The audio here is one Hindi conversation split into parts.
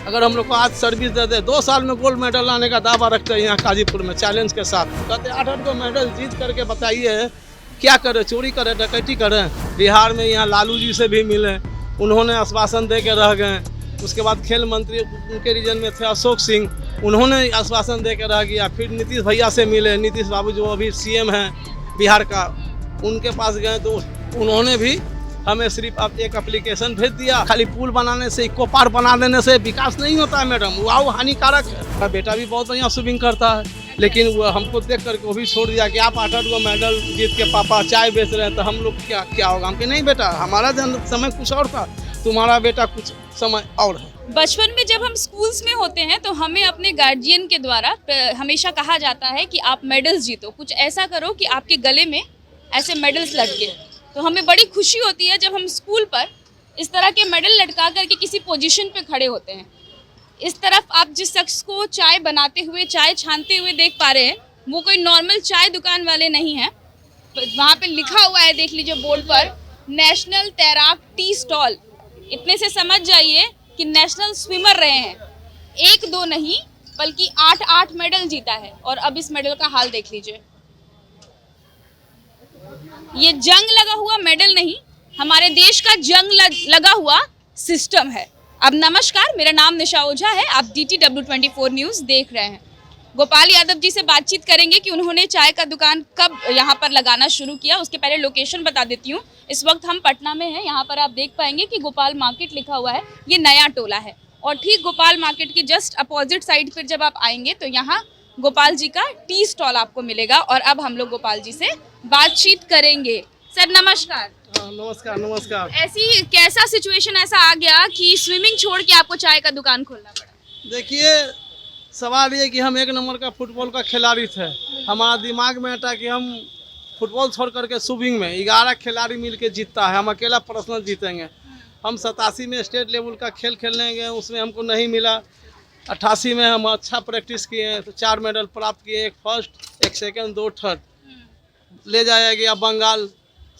अगर हम लोग को आज सर्विस दे दे 2 साल में गोल्ड मेडल लाने का दावा रखते हैं यहाँ गाजीपुर में चैलेंज के साथ। कहते 8-8 को मेडल जीत करके बताइए क्या करें, चोरी करें, डकैती करें। बिहार में यहाँ लालू जी से भी मिले, उन्होंने आश्वासन दे के रह गए। उसके बाद खेल मंत्री उनके रीजन में थे अशोक सिंह, उन्होंने आश्वासन दे के रह गया। फिर नीतीश भैया से मिले, नीतीश बाबू जो अभी सीएम हैं बिहार का, उनके पास गए तो उन्होंने भी हमें सिर्फ अब एक एप्लीकेशन भेज दिया। खाली पुल बनाने से, इको पार्क बना देने से विकास नहीं होता है मैडम, वो हानिकारक है। बेटा भी बहुत बढ़िया स्विमिंग करता है, लेकिन वो हमको देख करके वो भी छोड़ दिया कि आप 8-8 को मेडल जीत के पापा चाय बेच रहे हैं तो हम लोग क्या होगा। हम कहे नहीं बेटा, हमारा समय कुछ और था, तुम्हारा बेटा कुछ समय और है। बचपन में जब हम स्कूल्स में होते हैं तो हमें अपने गार्जियन के द्वारा हमेशा कहा जाता है कि आप मेडल्स जीतो, कुछ ऐसा करो कि आपके गले में ऐसे मेडल्स लटके। तो हमें बड़ी खुशी होती है जब हम स्कूल पर इस तरह के मेडल लटका करके किसी पोजीशन पे खड़े होते हैं। इस तरफ आप जिस शख्स को चाय बनाते हुए, चाय छानते हुए देख पा रहे हैं, वो कोई नॉर्मल चाय दुकान वाले नहीं हैं। वहाँ पे लिखा हुआ है, देख लीजिए बोर्ड पर, नेशनल तैराक टी स्टॉल। इतने से समझ जाइए कि नेशनल स्विमर रहे हैं। 1-2 नहीं बल्कि 8-8 मेडल जीता है। और अब इस मेडल का हाल देख लीजिए। ये जंग लगा हुआ मेडल नहीं, हमारे देश का जंग लगा हुआ सिस्टम है। अब नमस्कार, मेरा नाम निशा ओझा है, आप DTW24 न्यूज़ देख रहे हैं। गोपाल यादव जी से बातचीत करेंगे कि उन्होंने चाय का दुकान कब यहाँ पर लगाना शुरू किया। उसके पहले लोकेशन बता देती हूँ। इस वक्त हम पटना में हैं। यहाँ पर आप देख पाएंगे कि गोपाल मार्केट लिखा हुआ है, ये नया टोला है। और ठीक गोपाल मार्केट की जस्ट अपोजिट साइड पर जब आप आएंगे तो यहाँ गोपाल जी का टी स्टॉल आपको मिलेगा। और अब हम लोग गोपाल जी से बातचीत करेंगे। सर नमस्कार। नमस्कार नमस्कार। ऐसी कैसा सिचुएशन ऐसा आ गया कि स्विमिंग छोड़ के आपको चाय का दुकान खोलना पड़ा? देखिए, सवाल ये कि हम 1 नंबर का फुटबॉल का खिलाड़ी थे। हमारा दिमाग में था कि हम फुटबॉल छोड़ करके स्विमिंग में 11 खिलाड़ी मिल के जीतता है, हम अकेला पर्सनल जीतेंगे। हम 87 में स्टेट लेवल का खेल खेलने गए, उसमें हमको नहीं मिला। 88 में हम अच्छा प्रैक्टिस किए तो 4 मेडल प्राप्त किए, 1 फर्स्ट, 1 सेकंड, 2 थर्ड। ले जाया गया बंगाल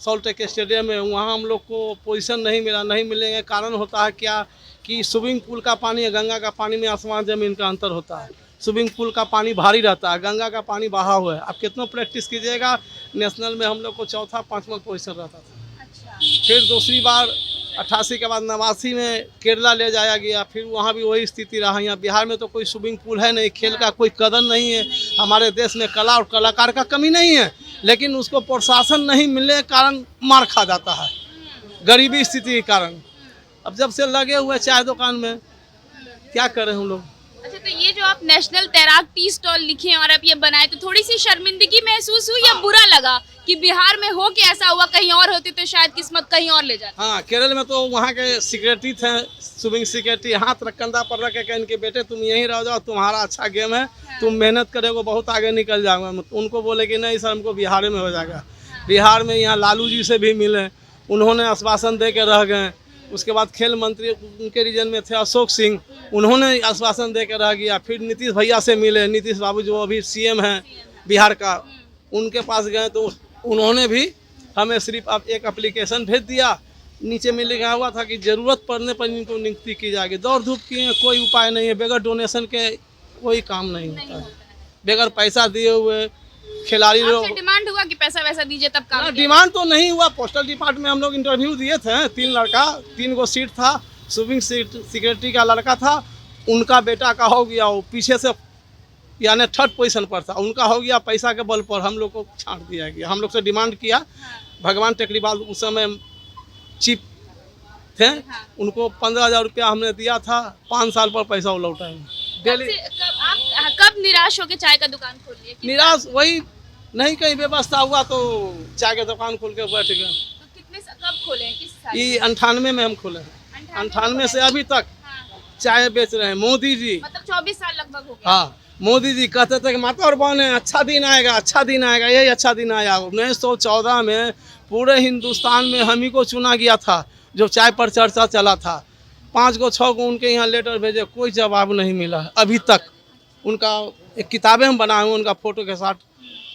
सॉल्टेक स्टेडियम में, वहाँ हम लोग को पोजीशन नहीं मिला। नहीं मिलेंगे कारण होता है क्या कि स्विमिंग पूल का पानी और गंगा का पानी में आसमान ज़मीन का अंतर होता है। स्विमिंग पूल का पानी भारी रहता है, गंगा का पानी बहा हुआ है। आप कितना प्रैक्टिस कीजिएगा, नेशनल में हम लोग को 4था-5वां पोजीशन रहता था। अच्छा। फिर दूसरी बार 88 के बाद 89 में केरला ले जाया गया, फिर वहाँ भी वही स्थिति रहा। यहाँ बिहार में तो कोई स्विमिंग पूल है नहीं, खेल का कोई कदर नहीं है। हमारे देश में कला और कलाकार का कमी नहीं है, लेकिन उसको प्रोत्साहन नहीं मिलने के कारण मार खा जाता है, गरीबी स्थिति के कारण। अब जब से लगे हुए चाय दुकान में, क्या करें हम लोग। अच्छा, तो ये जो आप नेशनल तैराक टी स्टॉल लिखे और आप ये बनाए, तो थोड़ी सी शर्मिंदगी महसूस हुई या बुरा लगा कि बिहार में हो के ऐसा हुआ? कहीं और होती तो शायद किस्मत कहीं और ले जाती। हाँ, केरल में तो वहाँ के सिक्योरिटी थे, स्विमिंग सिक्योरिटी, हाथ कंधा पर रख के इनके बेटे तुम यहीं रह जाओ, तुम्हारा अच्छा गेम है, तुम मेहनत करोगे बहुत आगे निकल जाओगे। उनको बोले कि नहीं सर, हमको बिहार में हो जाएगा। बिहार में यहाँ लालू जी से भी मिले, उन्होंने आश्वासन दे के रह गए। उसके बाद खेल मंत्री उनके रीजन में थे अशोक सिंह, उन्होंने आश्वासन दे के रह गया। फिर नीतीश भैया से मिले, नीतीश बाबू जो अभी सीएम हैं बिहार का, उनके पास गए तो उन्होंने भी हमें सिर्फ अब एक एप्लीकेशन भेज दिया। नीचे में लिखा हुआ था कि ज़रूरत पड़ने पर इनको नियुक्ति की जाएगी। दौड़ धूप किए कोई उपाय नहीं है, बगैर डोनेशन के कोई काम नहीं होता है। बगैर पैसा दिए हुए खिलाड़ी लोग। डिमांड हुआ कि पैसा वैसा दीजिए तब काम किया? डिमांड तो नहीं हुआ। पोस्टल डिपार्टमेंट में हम लोग इंटरव्यू दिए थे, 3 लड़का, 3 गो सीट था। स्विमिंग सिक्योरिटी का लड़का था, उनका बेटा का हो गया, वो पीछे से यानी 3rd पोजीशन पर था, उनका हो गया। पैसा के बल पर हम लोग को छांट दिया गया। हम लोग से डिमांड किया। भगवान टेकरीवाल उस समय चीफ थे, उनको 15,000 रुपया हमने दिया था। 5 साल पर पैसा वो लौटाए डेली। कब निराश होकर चाय का दुकान खोल लिए? निराश, वही नहीं कहीं व्यवस्था हुआ तो चाय का दुकान खोल के बैठ गए। तो कब खोले हैं, किस साल? ये 98 में हम खोले हैं। 98 से अभी तक चाय बेच रहे हैं। मोदी जी, मतलब 24 साल लगभग हो गए। हाँ, मोदी जी कहते थे कि माता और बहन अच्छा दिन आएगा, अच्छा दिन आएगा, यही अच्छा दिन आया। 1914 में पूरे हिंदुस्तान में हम ही को चुना गया था जो चाय पर चर्चा चला था। 5 गो 6 गो उनके यहाँ लेटर भेजे, कोई जवाब नहीं मिला अभी तक। उनका एक किताबें हम बनाए हुए उनका फोटो के साथ,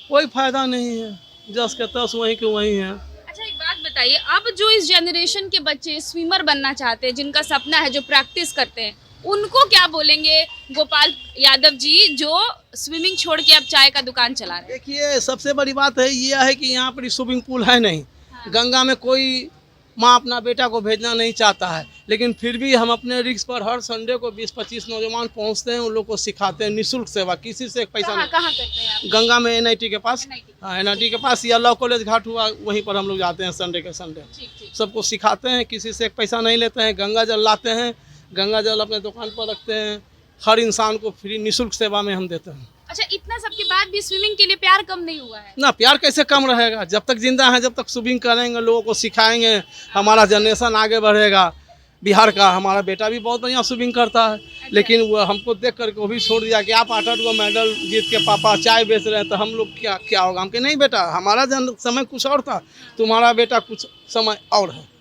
कोई फायदा नहीं है। जस के तस वहीं के वहीं है। अच्छा, एक बात बताइए, अब जो इस जनरेशन के बच्चे स्विमर बनना चाहते हैं, जिनका सपना है, जो प्रैक्टिस करते हैं, उनको क्या बोलेंगे गोपाल यादव जी जो स्विमिंग छोड़ के अब चाय का दुकान चला रहे हैं? देखिए, सबसे बड़ी बात है ये है कि यहाँ पर स्विमिंग पूल है नहीं। गंगा में कोई माँ अपना बेटा को भेजना नहीं चाहता है, लेकिन फिर भी हम अपने रिस्क पर हर संडे को 20-25 नौजवान पहुँचते हैं, उन लोग को सिखाते हैं निःशुल्क सेवा, किसी से एक पैसा नहीं। कहाँ करते हैं आप? गंगा में NIT के पास। NIT। हाँ, NIT के पास या लॉ कॉलेज घाट हुआ, वहीं पर हम लोग जाते हैं संडे के संडे। ठीक। सबको सिखाते हैं, किसी से एक पैसा नहीं लेते हैं। गंगा जल लाते हैं, गंगा जल अपने दुकान पर रखते हैं, हर इंसान को फ्री निःशुल्क सेवा में हम देते हैं। अच्छा, इतना सबके बाद भी स्विमिंग के लिए प्यार कम नहीं हुआ है? ना, प्यार कैसे कम रहेगा? जब तक जिंदा है, जब तक स्विमिंग करेंगे, लोगों को सिखाएंगे, हमारा जनरेशन आगे बढ़ेगा। बिहार का हमारा बेटा भी बहुत बढ़िया स्विमिंग करता है, लेकिन वो हमको देख करके वो भी छोड़ दिया कि आप 8-8 गो मेडल जीत के पापा चाय बेच रहे हैं, तो हम लोग क्या होगा? हम कहे नहीं बेटा, हमारा समय कुछ और था, तुम्हारा बेटा कुछ समय और है।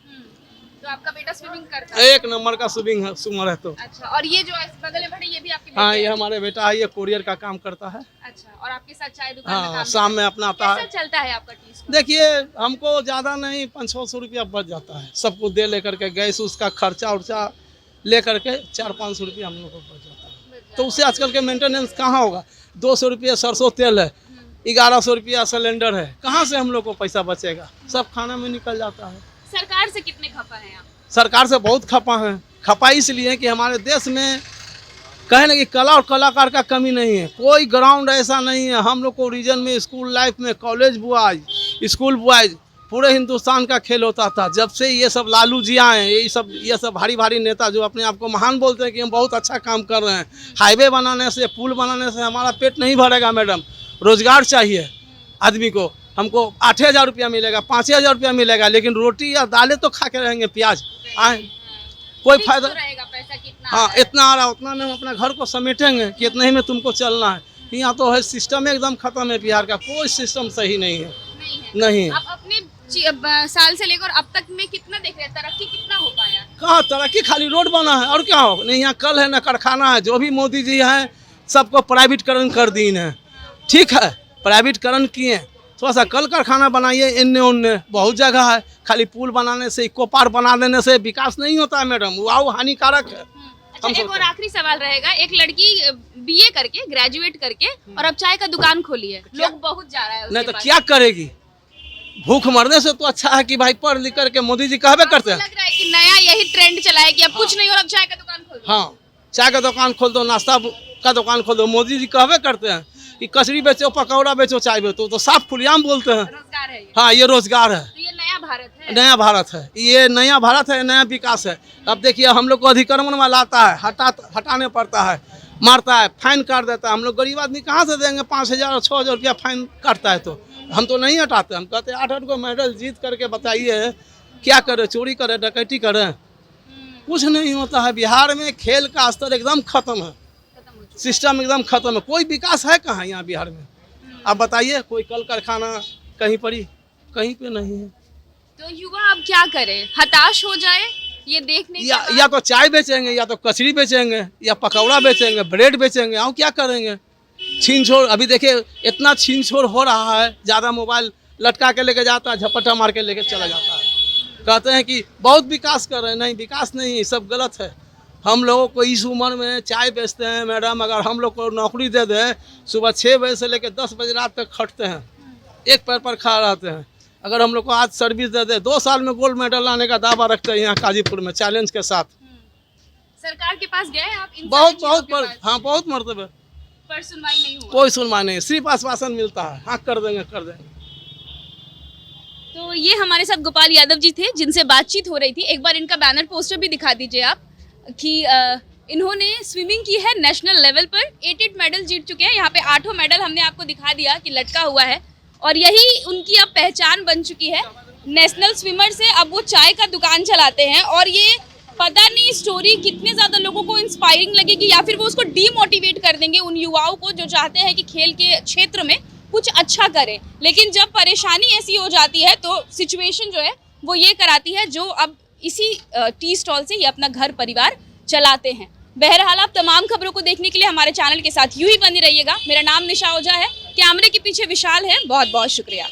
तो आपका बेटा स्विमिंग करता है? एक नंबर का स्विमर है। तो अच्छा, और ये जो बगल में खड़े ये भी आपके बेटे हाँ, हैं? ये हमारे बेटा है, ये कोरियर का काम करता है। अच्छा, और आपके साथ चाय दुकान में हाँ, काम शाम में अपना आता है। कैसा चलता है आपका टी स्कूल? देखिए, हमको ज़्यादा नहीं 500-600 रुपया बच जाता है, सबको दे लेकर के, गैस उसका खर्चा उर्चा ले करके 400-500 रुपया हम लोग को बच जाता है। तो उससे आजकल के मेंटेनेंस कहाँ होगा? 200 रुपया सरसों तेल है, 1100 रुपया सिलेंडर है, कहाँ से हम लोग को पैसा बचेगा? सब खाना में निकल जाता है। सरकार से कितने खफा हैं आप? सरकार से बहुत खपा है। खपा इसलिए कि हमारे देश में कहे ना कि कला और कलाकार का कमी नहीं है, कोई ग्राउंड ऐसा नहीं है। हम लोग को रीजन में स्कूल लाइफ में कॉलेज बॉयज, स्कूल बॉयज, पूरे हिंदुस्तान का खेल होता था। जब से ये सब लालू जी आए, ये सब भारी भारी नेता जो अपने आप को महान बोलते हैं कि हम बहुत अच्छा काम कर रहे हैं, हाईवे बनाने से, पुल बनाने से हमारा पेट नहीं भरेगा मैडम। रोजगार चाहिए आदमी को। हमको 8,000 रुपया मिलेगा, 5,000 रुपया मिलेगा, लेकिन रोटी या दालें तो खा के रहेंगे, प्याज कोई फायदा रहेगा? पैसा कितना? हाँ, इतना आ रहा उतना में हम अपना घर को समेटेंगे कि इतना ही में तुमको चलना है। यहाँ तो है सिस्टम एकदम खत्म है। बिहार का कोई सिस्टम सही नहीं है। नहीं। आप अपने साल से लेकर अब तक में कितना देख रहे हैं, तरक्की कितना हो पाया? कहाँ तरक्की, खाली रोड बना है और क्या हो? नहीं, यहाँ कल है ना कारखाना है। जो भी मोदी जी हैं सबको प्राइवेटकरण कर दी है। ठीक है, प्राइवेटकरण किए, थोड़ा सा कल कारखाना बनाइए, इन्ने उन्ने बहुत जगह है। खाली पुल बनाने से, इको पार्क बना देने से विकास नहीं होता है मैडम, वो हानिकारक है। अच्छा, एक और आखिरी सवाल रहेगा। एक लड़की BA करके, ग्रेजुएट करके, और अब चाय का दुकान खोली है, लोग बहुत जा रहा है उसके नहीं तो पास। क्या करेगी? भूख मरने से तो अच्छा है कि भाई पढ़ लिख करके मोदी जी कहबे करते हैं। लग रहा है कि नया यही ट्रेंड चला है कि अब कुछ नहीं और अब चाय का दुकान खोल दो। हाँ, चाय का दुकान खोल दो, नाश्ता का दुकान खोल दो। मोदी जी कहबे करते हैं कि कचरी बेचो, पकौड़ा बेचो, चाय बेचो, तो साफ खुलेआम बोलते हैं। रोजगार है ये। हाँ, ये रोजगार है, तो ये नया भारत है। नया भारत है, ये नया भारत है, नया विकास है। अब देखिए, हम लोग को अधिक्रमण में लाता है, हटाने पड़ता है, मारता है, फाइन काट देता है। हम लोग गरीब आदमी कहाँ से देंगे? 5,000 और 6,000 रुपया फाइन काटता है, तो हम तो नहीं हटाते। हम कहते हैं 8-8 को मेडल जीत करके बताइए क्या करें? चोरी करें, डकैती करें? कुछ नहीं होता है। बिहार में खेल का स्तर एकदम खत्म है, सिस्टम एकदम खत्म है। कोई विकास है कहाँ यहाँ बिहार में? आप बताइए, कोई कल कारखाना कहीं पड़ी? कहीं पे नहीं है। तो युवा अब क्या करे? हताश हो जाए ये देखने के बाद? या तो चाय बेचेंगे, या तो कचरी बेचेंगे, या पकौड़ा बेचेंगे, ब्रेड बेचेंगे, और क्या करेंगे? छीन छोड़, अभी देखिए इतना छीन छोड़ हो रहा है। ज़्यादा मोबाइल लटका के लेके जाता है, झपट्टा मार के लेके चला जाता है। कहते हैं कि बहुत विकास कर रहे हैं, नहीं विकास नहीं, सब गलत है। हम लोगों को इस उम्र में चाय बेचते हैं मैडम, अगर हम लोग को नौकरी दे दें, सुबह 6 बजे से लेकर 10 बजे रात तक खटते हैं, एक पैर पर खड़ा रहते हैं। अगर हम लोग को आज सर्विस दे दे, 2 साल में गोल्ड मेडल लाने का दावा रखते हैं यहाँ गाजीपुर में, चैलेंज के साथ। सरकार के पास गए आप? बहुत हाँ, बहुत मरतबे, पर सुनवाई नहीं हुआ। कोई सुनवाई नहीं, सिर्फ आश्वासन मिलता है, हाँ कर देंगे, कर देंगे। तो ये हमारे साथ गोपाल यादव जी थे जिनसे बातचीत हो रही थी। एक बार इनका बैनर पोस्टर भी दिखा दीजिए आप, कि इन्होंने स्विमिंग की है नेशनल लेवल पर, 8 मेडल जीत चुके हैं। यहाँ पे 8 मेडल हमने आपको दिखा दिया कि लटका हुआ है, और यही उनकी अब पहचान बन चुकी है। नेशनल स्विमर से अब वो चाय का दुकान चलाते हैं, और ये पता नहीं स्टोरी कितने ज़्यादा लोगों को इंस्पायरिंग लगेगी, या फिर वो उसको डीमोटिवेट कर देंगे उन युवाओं को जो चाहते हैं कि खेल के क्षेत्र में कुछ अच्छा करें। लेकिन जब परेशानी ऐसी हो जाती है तो सिचुएशन जो है वो ये कराती है, जो अब इसी टी स्टॉल से ये अपना घर परिवार चलाते हैं। बहरहाल आप तमाम खबरों को देखने के लिए हमारे चैनल के साथ यूं ही बने रहिएगा। मेरा नाम निशा ओझा है, कैमरे के पीछे विशाल है। बहुत बहुत शुक्रिया।